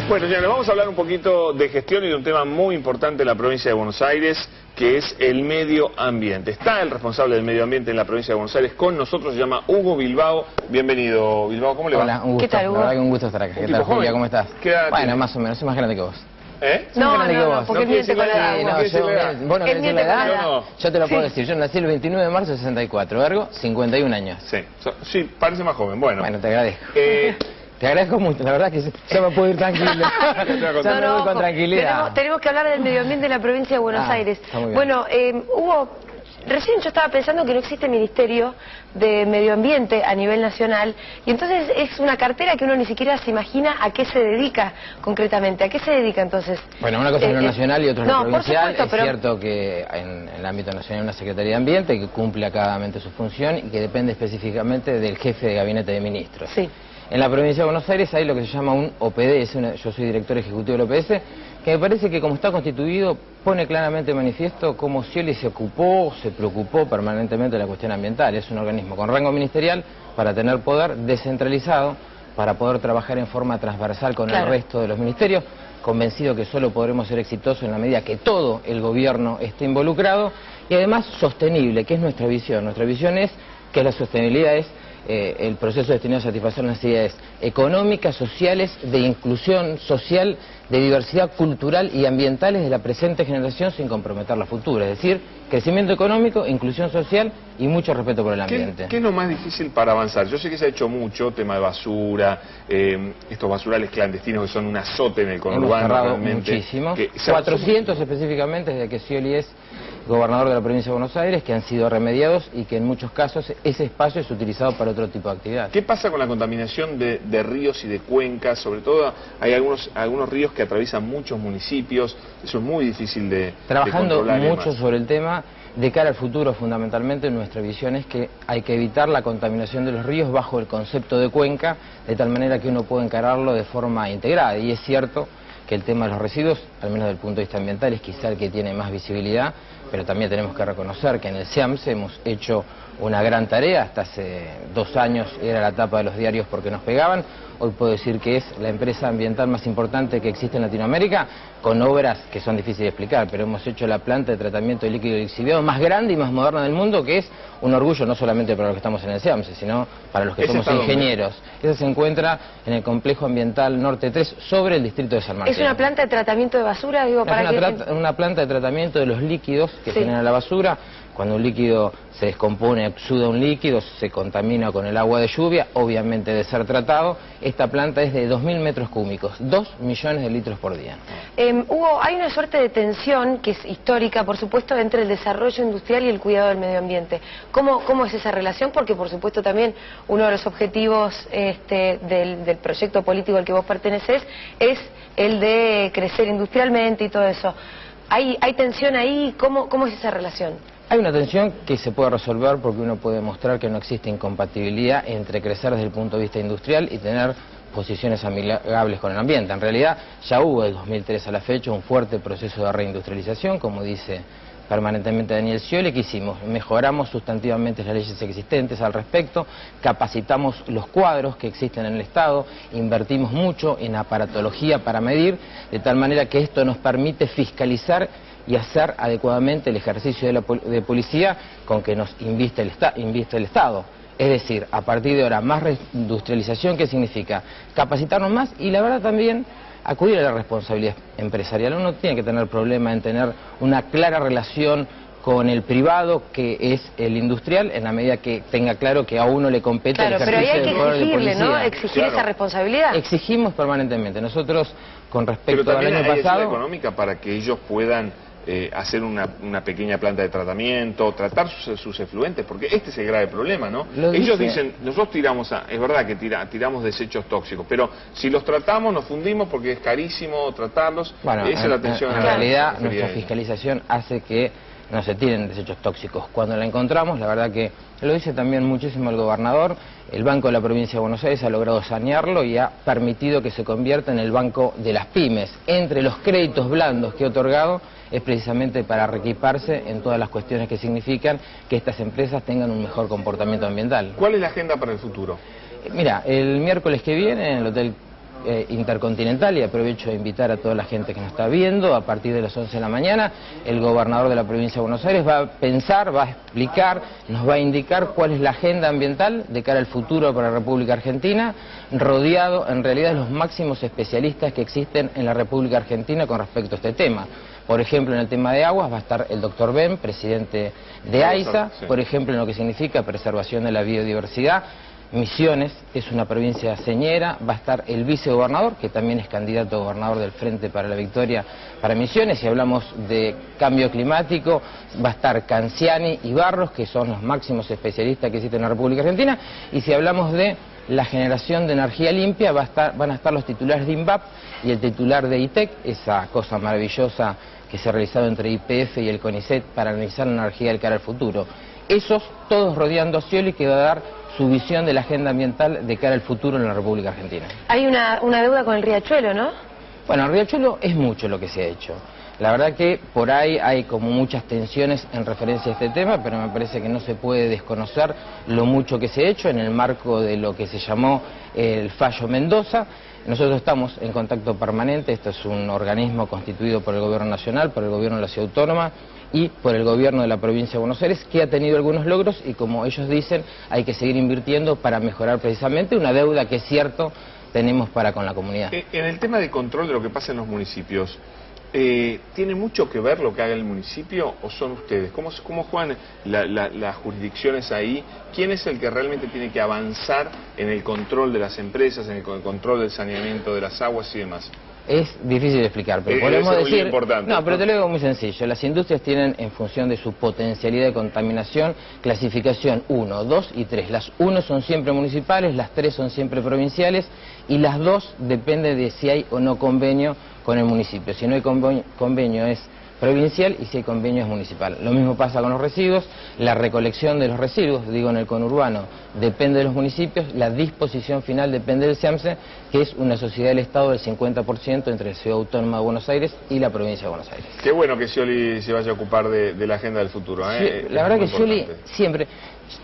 Bueno, señores, vamos a hablar un poquito de gestión y de un tema muy importante en la provincia de Buenos Aires, que es el medio ambiente. Está el responsable del medio ambiente en la provincia de Buenos Aires con nosotros, se llama Hugo Bilbao. Bienvenido, Bilbao, ¿cómo le va? Hola, un gusto. ¿Qué tal, Hugo? La verdad que un gusto estar acá. ¿Qué tal, Julia? ¿Cómo estás? Bueno, más o menos, soy más grande que vos. No, porque él miente con la edad. Vos no querés decir la edad, no. yo te lo puedo decir. Yo nací el 29 de marzo de 64, ergo 51 años. Sí, parece más joven. Bueno, te agradezco. Te agradezco mucho, la verdad que ya me puedo ir tranquilo. Ya me voy con tranquilidad. Tenemos que hablar del medio ambiente de la provincia de Buenos Aires. Bueno, Hugo, recién yo estaba pensando que no existe ministerio de medio ambiente a nivel nacional, y entonces es una cartera que uno ni siquiera se imagina a qué se dedica concretamente. ¿A qué se dedica entonces? Bueno, una cosa es lo nacional y otra es lo provincial. Supuesto, es cierto que en el ámbito nacional hay una Secretaría de Ambiente que cumple acadamente su función y que depende específicamente del jefe de gabinete de ministros. Sí. En la provincia de Buenos Aires hay lo que se llama un OPD, yo soy director ejecutivo del OPS, que me parece que como está constituido pone claramente manifiesto cómo Scioli se preocupó permanentemente de la cuestión ambiental. Es un organismo con rango ministerial para tener poder descentralizado, para poder trabajar en forma transversal con el resto de los ministerios, convencido que solo podremos ser exitosos en la medida que todo el gobierno esté involucrado, y además sostenible, que es nuestra visión. Nuestra visión es que la sostenibilidad es el proceso destinado a satisfacer las necesidades económicas, sociales, de inclusión social, de diversidad cultural y ambientales de la presente generación sin comprometer la futura. Es decir, crecimiento económico, inclusión social y mucho respeto por el ambiente. ¿Qué es lo más difícil para avanzar? Yo sé que se ha hecho mucho, tema de basura, estos basurales clandestinos que son un azote en el conurbano. Hemos cerrado muchísimos, 400 específicamente desde que Scioli es gobernador de la provincia de Buenos Aires, que han sido remediados y que en muchos casos ese espacio es utilizado para otro tipo de actividad. ¿Qué pasa con la contaminación de ríos y de cuencas? Sobre todo hay algunos ríos que atraviesan muchos municipios, eso es muy difícil de Trabajando controlar mucho sobre el tema, de cara al futuro fundamentalmente nuestra visión es que hay que evitar la contaminación de los ríos bajo el concepto de cuenca, de tal manera que uno pueda encararlo de forma integrada. Y es cierto que el tema de los residuos, al menos desde el punto de vista ambiental, es quizá el que tiene más visibilidad, pero también tenemos que reconocer que en el SEAMSE hemos hecho una gran tarea. Hasta hace 2 años era la tapa de los diarios porque nos pegaban. Hoy puedo decir que es la empresa ambiental más importante que existe en Latinoamérica, con obras que son difíciles de explicar, pero hemos hecho la planta de tratamiento de líquido lixiviado más grande y más moderna del mundo, que es un orgullo no solamente para los que estamos en el SEAMSE, sino para los que somos ingenieros. Esa se encuentra en el complejo ambiental Norte 3, sobre el distrito de San Martín. ¿Es una planta de tratamiento de basura? Digo, una planta de tratamiento de los líquidos que generan la basura. Cuando un líquido se descompone, exuda un líquido, se contamina con el agua de lluvia, obviamente de ser tratado. Esta planta es de 2.000 metros cúbicos, 2 millones de litros por día. Hugo, hay una suerte de tensión que es histórica, por supuesto, entre el desarrollo industrial y el cuidado del medio ambiente. ¿Cómo es esa relación? Porque, por supuesto, también uno de los objetivos del proyecto político al que vos pertenecés es el de crecer industrialmente y todo eso. ¿Hay tensión ahí? ¿Cómo es esa relación? Hay una tensión que se puede resolver porque uno puede mostrar que no existe incompatibilidad entre crecer desde el punto de vista industrial y tener posiciones amigables con el ambiente. En realidad ya hubo de 2003 a la fecha un fuerte proceso de reindustrialización, como dice permanentemente Daniel Scioli. ¿Qué hicimos? Mejoramos sustantivamente las leyes existentes al respecto, capacitamos los cuadros que existen en el Estado, invertimos mucho en aparatología para medir, de tal manera que esto nos permite fiscalizar y hacer adecuadamente el ejercicio de policía con que nos inviste el Estado. Es decir, a partir de ahora, más reindustrialización, ¿qué significa? Capacitarnos más y la verdad también acudir a la responsabilidad empresarial. Uno tiene que tener problema en tener una clara relación con el privado, que es el industrial, en la medida que tenga claro que a uno le compete el ejercicio del poder de policía. Pero hay que exigirle, ¿no? Exigir esa responsabilidad. Exigimos permanentemente. Nosotros, con respecto al año pasado... Pero también hay económica para que ellos puedan hacer una pequeña planta de tratamiento, tratar sus efluentes, porque este es el grave problema, ¿no? Ellos dicen, nosotros tiramos, es verdad que tiramos desechos tóxicos, pero si los tratamos nos fundimos porque es carísimo tratarlos. Bueno, esa es la tensión. En realidad nuestra fiscalización hace que no se tiren desechos tóxicos. Cuando la encontramos, la verdad que lo dice también muchísimo el gobernador, el Banco de la Provincia de Buenos Aires ha logrado sanearlo y ha permitido que se convierta en el banco de las pymes. Entre los créditos blandos que ha otorgado es precisamente para reequiparse en todas las cuestiones que significan que estas empresas tengan un mejor comportamiento ambiental. ¿Cuál es la agenda para el futuro? Mira, el miércoles que viene en el Hotel intercontinental, y aprovecho de invitar a toda la gente que nos está viendo. A partir de las 11 de la mañana, el gobernador de la provincia de Buenos Aires va a pensar, va a explicar, nos va a indicar cuál es la agenda ambiental de cara al futuro para la República Argentina, rodeado en realidad de los máximos especialistas que existen en la República Argentina con respecto a este tema. Por ejemplo, en el tema de aguas va a estar el doctor Ben, presidente de AISA, por ejemplo, en lo que significa preservación de la biodiversidad. Misiones es una provincia señera, va a estar el vicegobernador, que también es candidato a gobernador del Frente para la Victoria para Misiones. Si hablamos de cambio climático, va a estar Canciani y Barros, que son los máximos especialistas que existen en la República Argentina. Y si hablamos de la generación de energía limpia, van a estar los titulares de INVAP y el titular de ITEC, esa cosa maravillosa que se ha realizado entre YPF y el CONICET para analizar la energía del cara al futuro. Esos todos rodeando a Scioli, que va a dar su visión de la agenda ambiental de cara al futuro en la República Argentina. Hay una deuda con el Riachuelo, ¿no? Bueno, el Riachuelo es mucho lo que se ha hecho. La verdad que por ahí hay como muchas tensiones en referencia a este tema, pero me parece que no se puede desconocer lo mucho que se ha hecho en el marco de lo que se llamó el fallo Mendoza. Nosotros estamos en contacto permanente, esto es un organismo constituido por el Gobierno Nacional, por el Gobierno de la Ciudad Autónoma y por el Gobierno de la Provincia de Buenos Aires, que ha tenido algunos logros y, como ellos dicen, hay que seguir invirtiendo para mejorar precisamente una deuda que es cierto tenemos para con la comunidad. En el tema de control de lo que pasa en los municipios, ¿tiene mucho que ver lo que haga el municipio o son ustedes? ¿Cómo juegan las jurisdicciones ahí? ¿Quién es el que realmente tiene que avanzar en el control de las empresas, en el control del saneamiento de las aguas y demás? Es difícil de explicar, pero podemos decir... Importante, no, pero te lo digo muy sencillo. Las industrias tienen, en función de su potencialidad de contaminación, clasificación 1, 2 y 3. Las 1 son siempre municipales, las 3 son siempre provinciales y las 2 depende de si hay o no convenio con el municipio. Si no hay convenio es provincial y si hay convenio es municipal. Lo mismo pasa con los residuos. La recolección de los residuos, digo en el conurbano, depende de los municipios. La disposición final depende del SEAMSE, que es una sociedad del Estado del 50% entre la Ciudad Autónoma de Buenos Aires y la provincia de Buenos Aires. Qué bueno que Scioli se vaya a ocupar de la agenda del futuro. Sí, la verdad que Scioli siempre...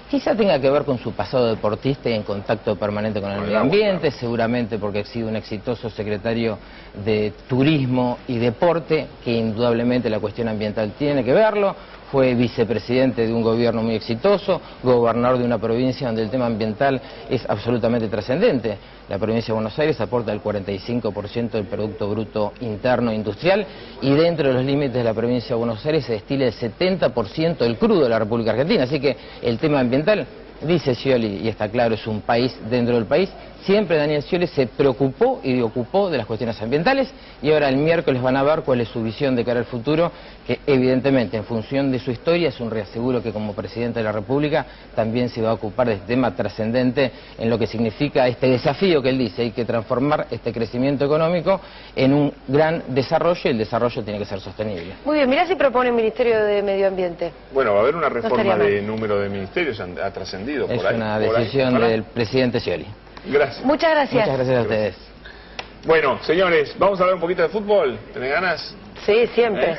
Quizá tenga que ver con su pasado deportista y en contacto permanente con el medio ambiente, seguramente porque ha sido un exitoso secretario de Turismo y Deporte, que indudablemente la cuestión ambiental tiene que verlo. Fue vicepresidente de un gobierno muy exitoso, gobernador de una provincia donde el tema ambiental es absolutamente trascendente. La provincia de Buenos Aires aporta el 45% del Producto Bruto Interno Industrial y dentro de los límites de la provincia de Buenos Aires se destila el 70% del crudo de la República Argentina. Así que el tema ambiental, dice Scioli, y está claro, es un país dentro del país. Siempre Daniel Scioli se preocupó y ocupó de las cuestiones ambientales y ahora el miércoles van a ver cuál es su visión de cara al futuro, que evidentemente en función de su historia es un reaseguro que como presidente de la República también se va a ocupar de este tema trascendente en lo que significa este desafío que él dice. Hay que transformar este crecimiento económico en un gran desarrollo y el desarrollo tiene que ser sostenible. Muy bien, mirá si propone el Ministerio de Medio Ambiente. Bueno, va a haber una reforma de número de ministerios, ha trascendido por ahí. Es una decisión del presidente Scioli. Gracias. Muchas gracias. Muchas gracias a ustedes. Bueno, señores, vamos a hablar un poquito de fútbol. ¿Tenés ganas? Sí, siempre.